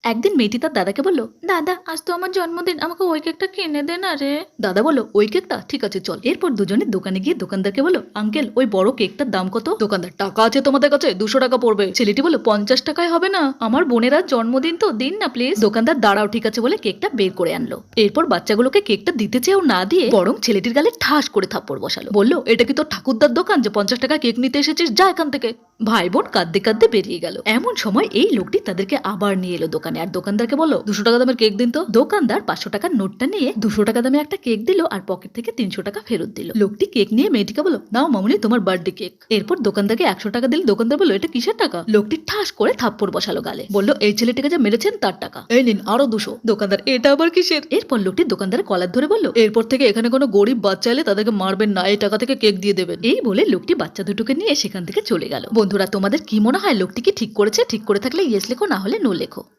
একদিন মেয়েটি তার দাদাকে বলল, দাদা আজ তো আমার জন্মদিন, আমাকে ওই কেকটা কিনে দে না রে। দাদা বলল, ওই কেকটা? ঠিক আছে চল। এরপর দুজনে দোকানে গিয়ে দোকানদারকে বলল, আঙ্কেল ওই বড় কেকটার দাম কত? দোকানদার, টাকা আছে তোমাদের কাছে? 200 টাকা পড়বে। ছেলেটি বলল, 50 টাকায় হবে না? আমার বোনের আজ জন্মদিন, তো দিন না প্লিজ। দোকানদার দাঁড়াও, ঠিক আছে বলে কেকটা বের করে আনলো। এরপর বাচ্চাগুলোকে কেকটা দিতে চেয়েও না দিয়ে বরং ছেলেটির গালে ঠাস করে থাপ্পড় বসালো। বলল, এটা কি তোর ঠাকুরদার দোকান যে 50 টাকা কেক নিতে এসেছিস? যা এখান থেকে। ভাই বোন কাঁদতে কাঁদতে বেরিয়ে গেল। এমন সময় এই লোকটি তাদেরকে আবার নিয়ে এলো দোকানে, আর দোকানদারকে বলল, 200 টাকা দামের কেক দিন তো। দোকানদার 500 টাকার নোটটা নিয়ে 200 টাকা দামে একটা কেক দিল আর পকেট থেকে 300 টাকা ফেরত দিল। লোকটি কেক নিয়ে মেয়েটিকে বলল, নাও মামুনি তোমার বার্থডে কেক। এরপর দোকানদারকে 100 টাকা দিল। দোকানদার বলল, এটা কিসের টাকা? লোকটি ঠাস করে থাপ্পড় বসালো গালে। বলল, এই ছেলেটিকে যা মেরেছেন তার টাকা, এই নিন আরো 200। দোকানদার, এটা আবার কিসের? এরপর লোকটি দোকানদারের কলার ধরে বলল, এরপর থেকে এখানে কোনো গরিব বাচ্চা এলে তাদেরকে মারবেন না, এই টাকা থেকে কেক দিয়ে দেবেন। এই বলে লোকটি বাচ্চা দুটোকে নিয়ে সেখান থেকে চলে গেল। বন্ধুরা, তোমাদের কি মনে হয় লোকটি কি ঠিক করেছে? ঠিক করে থাকলে ইয়েস লেখো, না হলে নো লেখো।